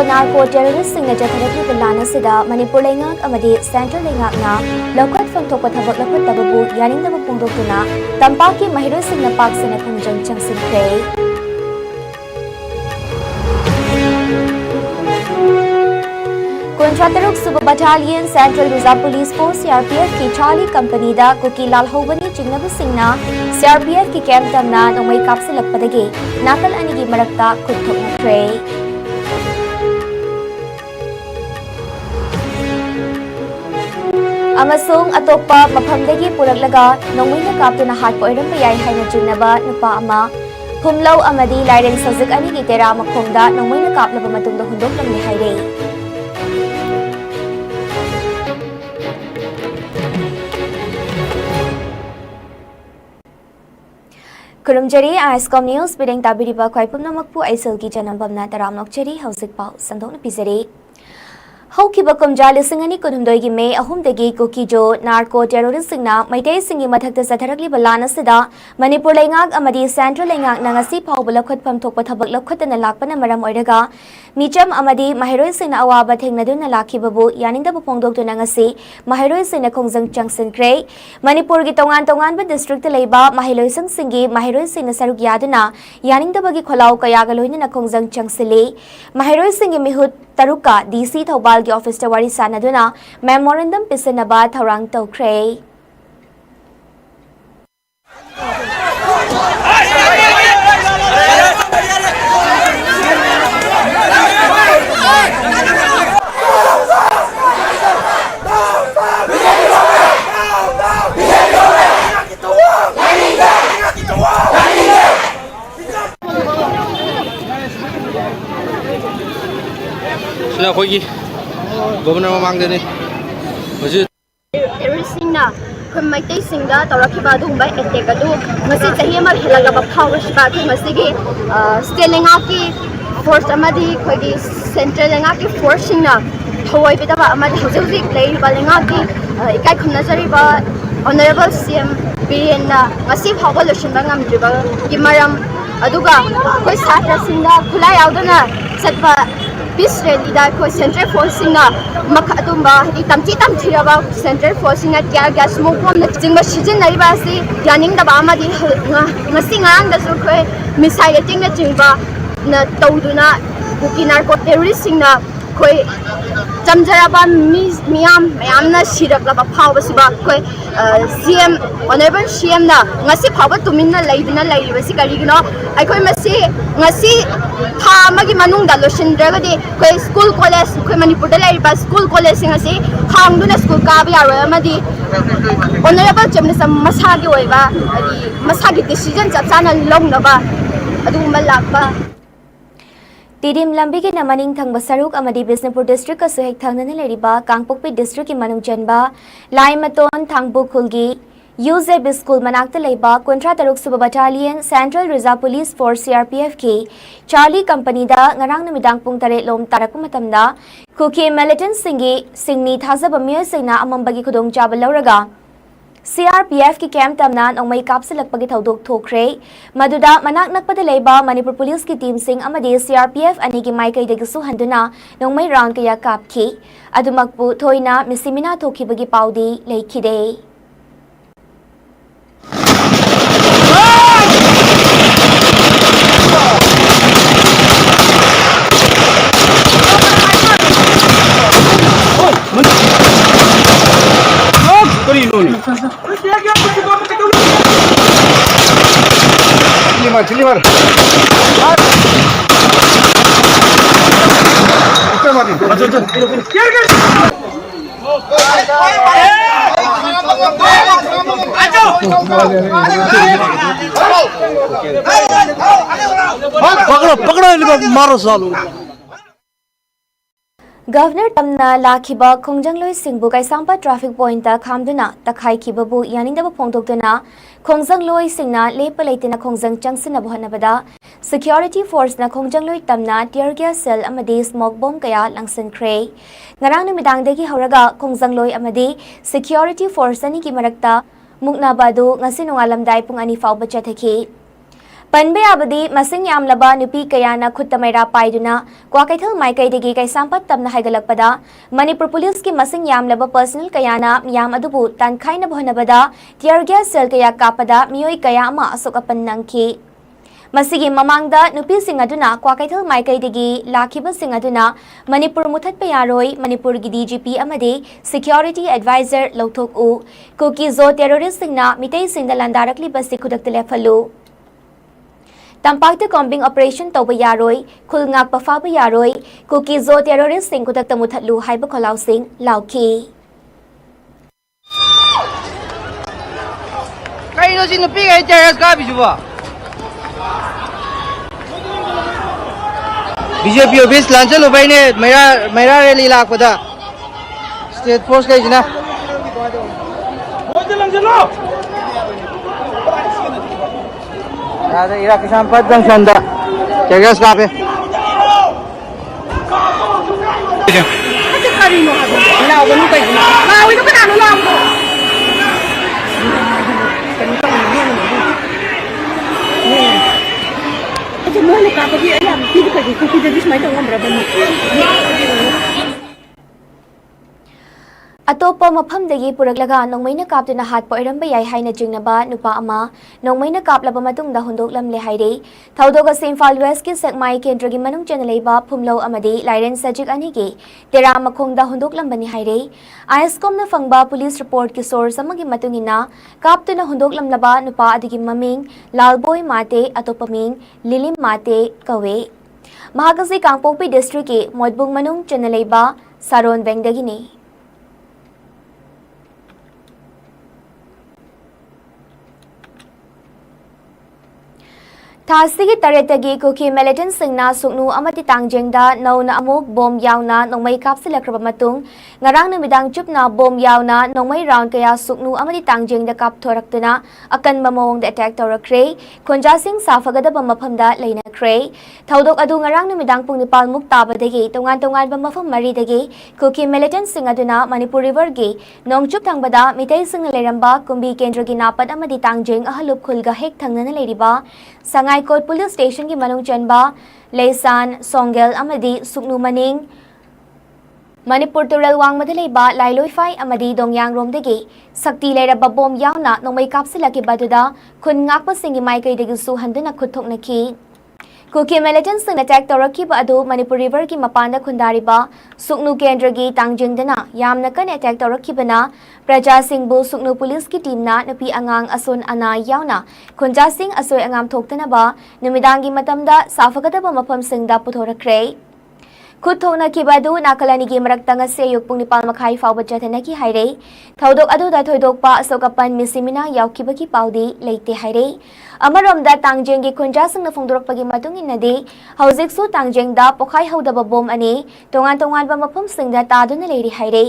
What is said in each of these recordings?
narco terrorist singa jatharaki bilana sida Manipur lengak amadi Central lengakna lokat famthokpa thabak lakhat tababu yaningdaba pungdoktuna tampaki mahiroi singna pak sina khungjang changsinkhre Contrataruk Suba Battalion Central Reserve Police Force CRPF की Charlie company दा cookie लाल होबनी चिंगनब सिंगना CRPF की camp तमना नोमई कापसे लपदगे नाकल अनिगी मरक्ता खुदथोकनख्रे अमसोंग अतोप्पा मफमदगी पुरकलगा नोमईना कापतुना हाटपा ओइरंबा याय हाइना चिंगनबा नुपा अमा फुमलौ अमदी लाइरेंग सजिक अनिगी तेरा मखोंगदा नोमईना कापलबा मतुंगदा हुंदोकलमनि हाइरे Kurumjari Iscom News Bideng Tabiriba Kwaipum Namakpu Aisilgi Janambamna Taram Nokcheri Hausik Pau Sandong Pizari Haukiba Kumja Lisingani Kudumdoigi May Ahumdegi Kukijo Narco Terrorist Singna Maitei Singi Mathakta Sataragli Balana Sida Manipur Lengak Amadi Central Lengak Nangasi Pau Balakut Pam Tokpa Tabak Lakut and Lakpana Maram Oidaga Micham Amadi Mahiroi Sina Awaba Tingnaduna Laki Babu Yaninda Pongdok to Nangasi Mahiroi Sina Kongzang Changsin Kray Manipur Gitongan Tonganba District Leba Mahiloi Sang Singi Mahiroi Sina Saruk Yaduna Yaninda Bagi Kolau Kayagaloina Kongzang Changsili Mahiroi Singi Mihut Taruka DC Thobal Office Tawari Sanaduna Memorandum Pisanaba Tharang Tokray Sila kogi governor mamang deni Masjid terrorist singna khumaitai singda tawrakiba dumbai attack adu masi chahi amar helagaba powers ba thu masigi stealing ki force amadi khogi central lenga ki force singna thoi bidaba amadi hojik lei balenga ki ikai khunajari ba honorable CM Birena ngasi phawba loshinba ngamdriba ki maram aduga koi satra singda khulai audana satpa Peace rally da ko Central Forcing na makatumba itamti tamthiraba Central Forcing at kya gas smoke bomb na jingba sijin nari ba si yaning da ba ma di ngasi ngang da so ko missile attack na jingba na tawduna buki narco terrorist na koi jamjaraba miyam mayamna siraklaba phawba siba koi CM honorable CM na ngasi phawba tuminna laidina lairiba si karigino aikoi masi ngasi tha amagi manungda loshindragadi koi school college koi manipur da lairiba school college ngasi hangduna school kabi yaro amadi honorable chemna masagi oiba adi masagi decision chapchana longnaba aduma lakba Tidim lambi ki namaning thang basaruk amadi Bisnupur district ka suhek thangnani leriba Kangpokpi district ki manung janba Lai Maton thangbu khulgi UZ School manakta leiba Kontra Taruk Suba Battalion Central Reserve Police Force CRPF ki Charlie company da ngarang namidang pung tare lom taraku matamda Kuki militant singni thazaba miyo singna amambagi khudong chaba lauraga CRPF की camp तमना नोमई कापसे लपगी थौदोक थोखरे मदुदा मनाक नकपदा लेबा Manipur police की team Singh अमदी CRPF अनि की माइकई दगसु हंदुना नोमई round कया कापखी अदुमकपु थोइना मिसिमिना थोखिबगी पाउदी लेखिदे Cilimar. पकड़ो मारो सालू Governor Tamna Lakiba Kongjangloy Singbu Kaisampa traffic point ta khamduna takhai kibabu yanindaba phongdoktuna Kongjangloy Singna lepalaitina Kongjang changsina bhanabada security force na Kongjangloy Tamna tear gas cell amadi smoke bomb kaya langsan kray ngarang numidangdagi hauraga Kongjangloy amadi security force ani ki marakta muknabadu ngasi nungalamdai pung ani fawba chathaki Panbe abadi masing yamlaba nupi kayana khutamaira paiduna Kwakaithal Maikaidagi Kaisampat tamna haigalakpada Manipur Police ki masing yamlaba personal kayana miyam adubu tankhaina bhanabada tear gas cell kaya kapada miyoi kaya ama asokapan nangki Masigi mamangda nupi singaduna Kwakaithal Maikaidagi lakhiba singaduna Manipur muthat payaroi Manipur gi DGP amade security advisor lauthok u Kuki zo terrorist singna mitei singda landarakli basi khudak telefalu Tampakta combing operation tauba yaroi, khulngak pafaba yaroi, kuki zo terrorist sing kutak tamuthatlu haiba kholau sing lauki. Kay no sino pi kay terrorist ka bijuba. BJP office launch lo bai ne mera rally la ko da. State force kay jina. Ada ira kisan padang sanda. Terrorist ka pe. Kasi karino ako. Wala ako nung kayo. Maawin ko na lang ko. Kasi mo na kapag alam, hindi ka di ko pidadis may tawang braban mo. Atopa maphamdagi puraglaga nongmaina kaptuna hatpa oiramba yai haina jingnaba nupa ama nongmaina kaplaba matungda hundoklam le haire thaudoga Imphal West ki sekmai kendragi manung chanalaiba phumlo amadi lairen sajik anigi tera makhongda hundoklam bani haire Iscom na fangba police report ki source amagi matungina kaptuna hundoklam laba nupa adigi maming Lalboy Mate atopa ming Lilim Mate kawe Mahagasi Kangpokpi district ki Modbung manung chanalaiba Saron Bengdagini Tasigi taretagi kuki militant singna suknu amati tangjengda nauna amuk bom yauna nongmai kapsila kraba matung ngarang namidang chupna bom yauna nongmai round kaya suknu amati tangjengda kap thoraktuna akan mamawong da attack torakre khonja sing safagada bamaphamda leina kre thaudok adu ngarang namidang pung nipal muk tabadagi tongan bamafam mari dagi kuki militant singaduna Manipur river gi nongchup thangbada mitai sing leramba kumbi kendra gi napat amati tangjeng ahalup khulga hek thangnana leiriba Sangaikot Police Station ki manung chanba Leisan Songel amadi Suknu Maning Manipur Tural Wang madalaiba Lailoi Fai amadi Dongyang Romdagi Sakti Leiraba bom yauna nongmai kapsila ki baduda khun ngakpa singi maikai dagi su handuna khuthok naki Kuki militant sing attack torakiba adu Manipur river ki mapanda khundariba Suknu Kendra gi tangjengdana yamna kan attack torakibana Praja Singh bu Suknu police ki team na napi angang asun ana yauna khunja sing asoy angam thoktana ba numidangi matamda safagada ba mafam singda puthorakre Kuthona kibadu nakalani gi maraktanga se yukpung nipal makhai fawba jathana ki haire thaudok adu da thoidok pa asokapan misimina yaukiba ki paudi leite haire amaromda tangjeng gi khunja sing na phongdorok pagi matung inadi hauzik su tangjeng da pokhai haudaba bom ani tongan ba mafam singda taduna leiri haire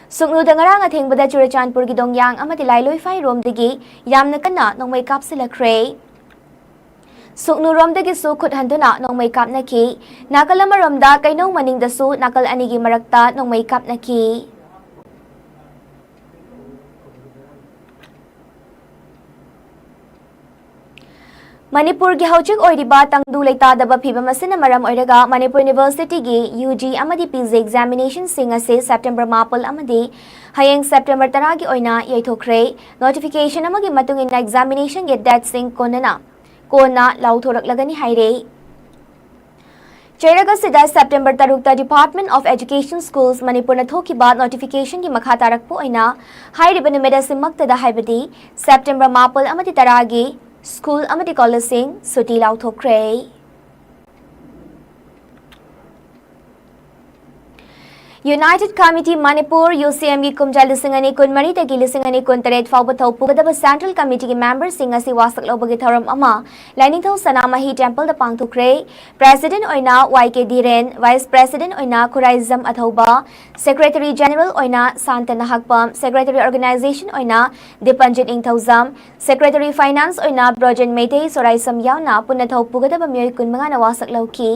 Suknu dangarang athengbada Churachandpur gi dongyang amati Lailoi Fai romdagi yamna kana nongmai kapsila kre Suknu romdagi su khut handuna nongmai kapnaki nakalama romda kainong maningda su nakal anigi marakta nongmai kapnaki Manipur gi hauchik oiriba tangdu leitadaba phibam asina maram oiraga Manipur University gi UG amadi PG examination singa se September mapal amadi hayeng September taragi oina yaithokre notification amagi matungin na examination ge date sing kona lauthorak lagani haire Chairaga sida September tarukta Department of Education Schools Manipur na thokiba notification gi makha tarakpo oina hairiba numeda simakta da haibadi September mapal amadi taragi School amati college sing suti lauthokre United Committee Manipur UCM gi kumja lisingani kun mari tagi lisingani kun taret fawba thopu gadaba Central Committee gi members singa si wasak lobagi thoram ama lining tho Sanamahi Temple da pangthokre President oina YK Diren Vice President oina Khuraizam Athoba Secretary General oina Santana Hakpam Secretary Organization oina Dipanjit Ingthauzam Secretary Finance oina Brojan Meitei Soraisam yauna punna thopu gadaba myoy kun mga na wasak lawki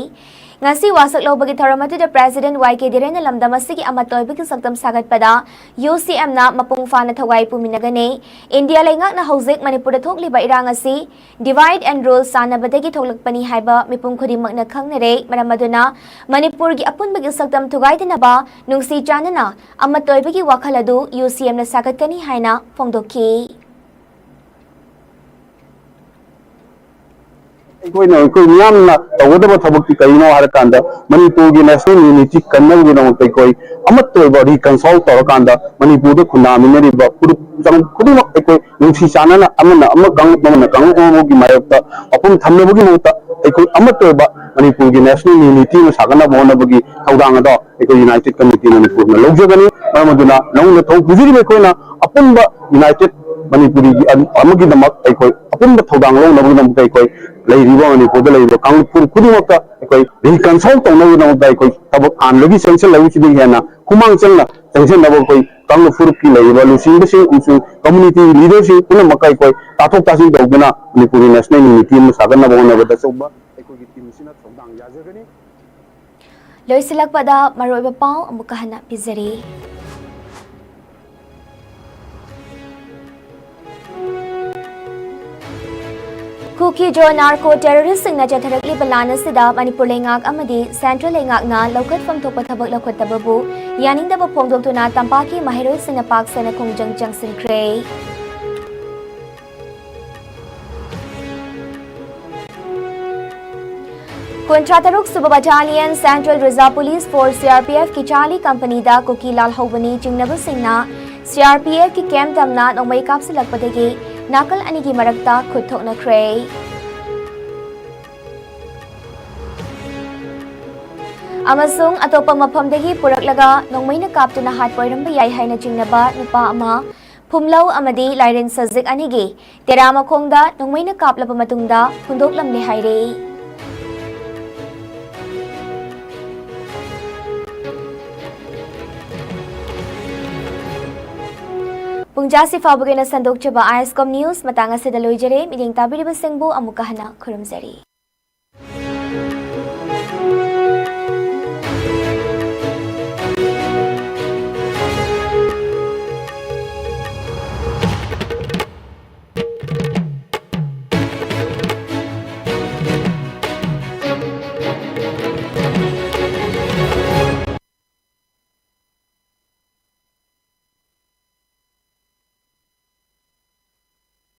ngasi wasak lobagi tharamatu da President YK Direna lamdam asigi amatoibagi saktam sagatpada UCM na mapung fana thawai puminagane India laingak na hojik Manipur da thokli ba irang asi divide and rule sanabadagi thoklakpani haiba mipum khudimak na khangnare maramaduna Manipur gi apunbagi saktam thugai dinaba nungsi chanana amatoibagi wakhaladu UCM na sagatkani haina phongdokki कोई नियम ना तवदब थबक की कई no हर कांदा मणिपुर की national unity कन्नव की नमक कोई अमत तो बड़ी कंसल्ट तौर कांदा मणिपुर के खुना मिनरी पुरु जम खुदी मक कोई नुसी चाना ना अमन अम गंग ममन गंग ओ की मायक अपुन थमने बगी मोता कोई अमत तो मणिपुर की नेशनल यूनिटी में सागना बोन बगी थौदांग दा कोई यूनाइटेड कमिटी मणिपुर में लोकजगनी मरमदुना नौन थौ बुजिरी में कोई ना अपुन यूनाइटेड मणिपुरी की अमगी दमक कोई अपुन थौदांग लो नबगी दमक कोई मणिपुर कांगपुर खुद रिकनसल तौनबी तब आनगी सेंशन हेना हुमांग चलना चंसनब कोई कांगपुर की लुसिंग कम्युनिटी लीडर पुनमक ताथोक तासीन तौदना मणिपुर नेशनल यूनिटी सागनब होनबद चौब लोइसिलकपदा मरोइबा पाउ अमुक हना पिजरी कुकी जो नार्को टेररिस्ट सिंगना जथरकली बलाना सिदा मणिपुर लेंगाक अमदी सेंट्रल लेंगाकना लौकत फमथोप थबक लौखतबबु यानिंगदब फोंदोक्तुना तंपाकी महिरोइ सिंगना पाक सेना खुंजंग जंगसिनख्रे कुंट्रातरुक सुब battalion central reserve police force CRPF की चाली कंपनी दा कुकी लाल हौबनी चिंगनब सिंगना CRPF की कैंप तमना नोमई कापसिलकपदगी नाकल अनि की मरकता खुथोकनख्रे अमसुंग अतोपा मफमदगी पुरकलगा नोंमैना कापतुना हात पोइरंबा याई हाइना चिंगनबा नुपा अमा फुमलौ अमदी लाइरेन सजिक अनिगी तेरामा खोंगदा नोंमैना कापलबा मतुंगदा हुंदोकलमले हाइरे पुंजासी फाबुगेना संदोकचबा आइस्कॉम न्यूज़ मतंग असिदा लोइजरे मिलिंग ताबिरिबा सिंगबु अमुका हना खुरमजरी।